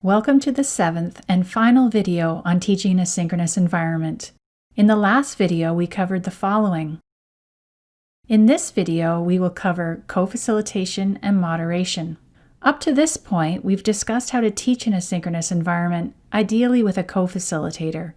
Welcome to the 7th and final video on teaching a synchronous environment. In the last video, we covered the following. In this video, we will cover co-facilitation and moderation. Up to this point, we've discussed how to teach in a synchronous environment, ideally with a co-facilitator.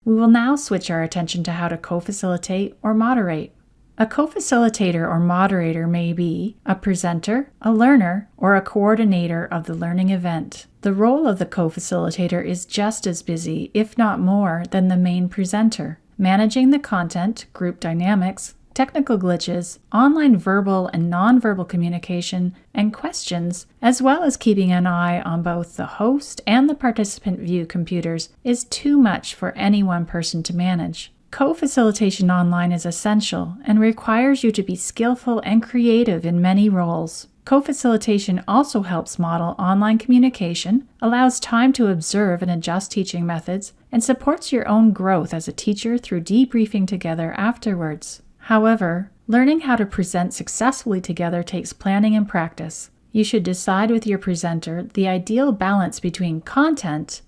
We will now switch our attention to how to co-facilitate or moderate. A co-facilitator or moderator may be a presenter, a learner, or a coordinator of the learning event. The role of the co-facilitator is just as busy, if not more, than the main presenter, managing the content, group dynamics, technical glitches, online verbal and nonverbal communication, and questions, as well as keeping an eye on both the host and the participant view computers, is too much for any one person to manage. Co-facilitation online is essential and requires you to be skillful and creative in many roles. Co-facilitation also helps model online communication, allows time to observe and adjust teaching methods, and supports your own growth as a teacher through debriefing together afterwards. However, learning how to present successfully together takes planning and practice. You should decide with your presenter the ideal balance between content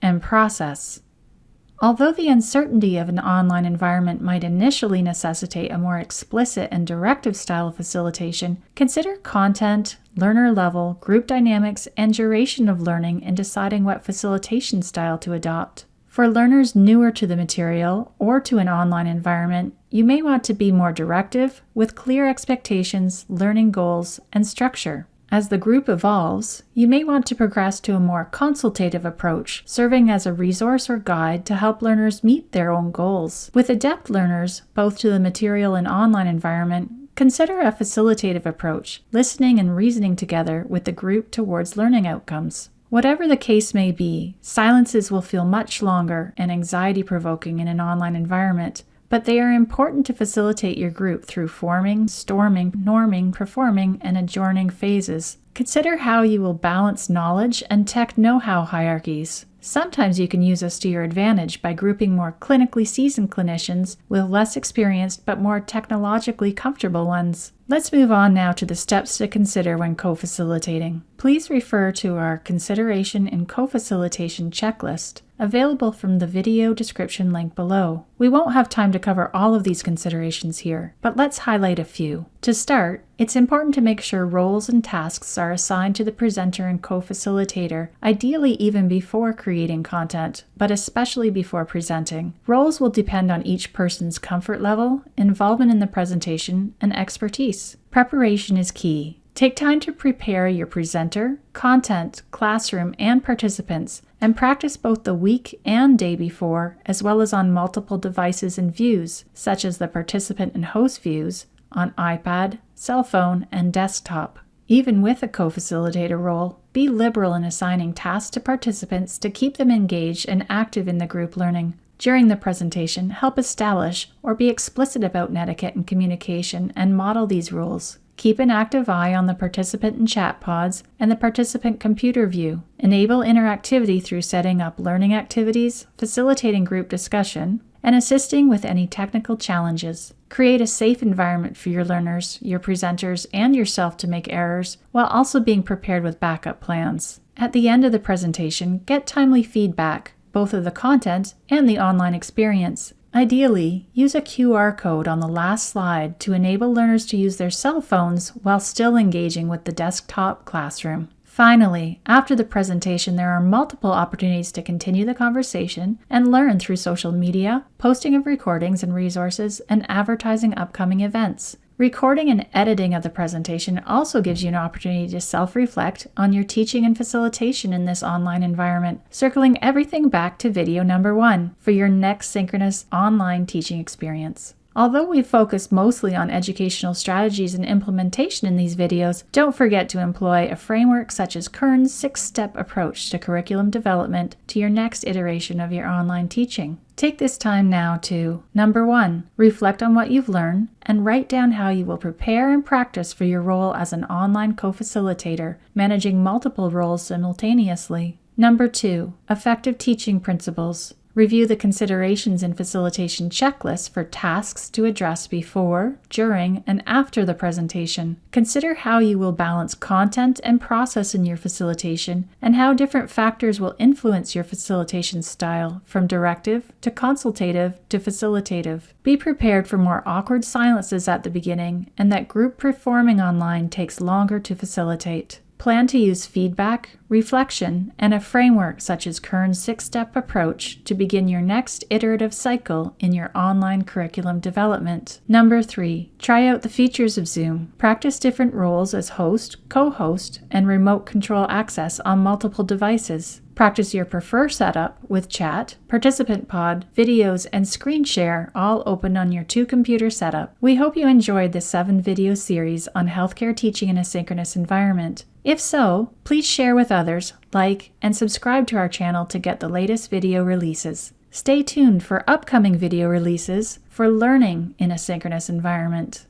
and process. Although the uncertainty of an online environment might initially necessitate a more explicit and directive style of facilitation, consider content, learner level, group dynamics, and duration of learning in deciding what facilitation style to adopt. For learners newer to the material or to an online environment, you may want to be more directive, with clear expectations, learning goals, and structure. As the group evolves, you may want to progress to a more consultative approach, serving as a resource or guide to help learners meet their own goals. With adept learners, both to the material and online environment, consider a facilitative approach, listening and reasoning together with the group towards learning outcomes. Whatever the case may be, silences will feel much longer and anxiety-provoking in an online environment, but they are important to facilitate your group through forming, storming, norming, performing, and adjourning phases. Consider how you will balance knowledge and tech know-how hierarchies. Sometimes you can use this to your advantage by grouping more clinically seasoned clinicians with less experienced but more technologically comfortable ones. Let's move on now to the steps to consider when co-facilitating. Please refer to our Consideration and Co-Facilitation Checklist, available from the video description link below. We won't have time to cover all of these considerations here, but let's highlight a few. To start, it's important to make sure roles and tasks are assigned to the presenter and co-facilitator, ideally even before creating content, but especially before presenting. Roles will depend on each person's comfort level, involvement in the presentation, and expertise. Preparation is key. Take time to prepare your presenter, content, classroom, and participants, and practice both the week and day before, as well as on multiple devices and views, such as the participant and host views, on iPad, cell phone, and desktop. Even with a co-facilitator role, be liberal in assigning tasks to participants to keep them engaged and active in the group learning. During the presentation, help establish or be explicit about etiquette and communication and model these rules. Keep an active eye on the participant and chat pods and the participant computer view. Enable interactivity through setting up learning activities, facilitating group discussion, and assisting with any technical challenges. Create a safe environment for your learners, your presenters, and yourself to make errors, while also being prepared with backup plans. At the end of the presentation, get timely feedback, both of the content and the online experience. Ideally, use a QR code on the last slide to enable learners to use their cell phones while still engaging with the desktop classroom. Finally, after the presentation, there are multiple opportunities to continue the conversation and learn through social media, posting of recordings and resources, and advertising upcoming events. Recording and editing of the presentation also gives you an opportunity to self-reflect on your teaching and facilitation in this online environment, circling everything back to video number 1 for your next synchronous online teaching experience. Although we focus mostly on educational strategies and implementation in these videos, don't forget to employ a framework such as Kern's 6-step approach to curriculum development to your next iteration of your online teaching. Take this time now to, number 1, reflect on what you've learned and write down how you will prepare and practice for your role as an online co-facilitator, managing multiple roles simultaneously. Number 2, effective teaching principles. Review the considerations in Facilitation Checklist for tasks to address before, during, and after the presentation. Consider how you will balance content and process in your facilitation and how different factors will influence your facilitation style, from directive to consultative to facilitative. Be prepared for more awkward silences at the beginning and that group performing online takes longer to facilitate. Plan to use feedback, reflection, and a framework such as Kern's 6-step approach to begin your next iterative cycle in your online curriculum development. Number 3, try out the features of Zoom. Practice different roles as host, co-host, and remote control access on multiple devices. Practice your preferred setup with chat, participant pod, videos, and screen share all open on your 2-computer setup. We hope you enjoyed this 7-video series on healthcare teaching in a synchronous environment. If so, please share with others, like, and subscribe to our channel to get the latest video releases. Stay tuned for upcoming video releases for learning in a synchronous environment.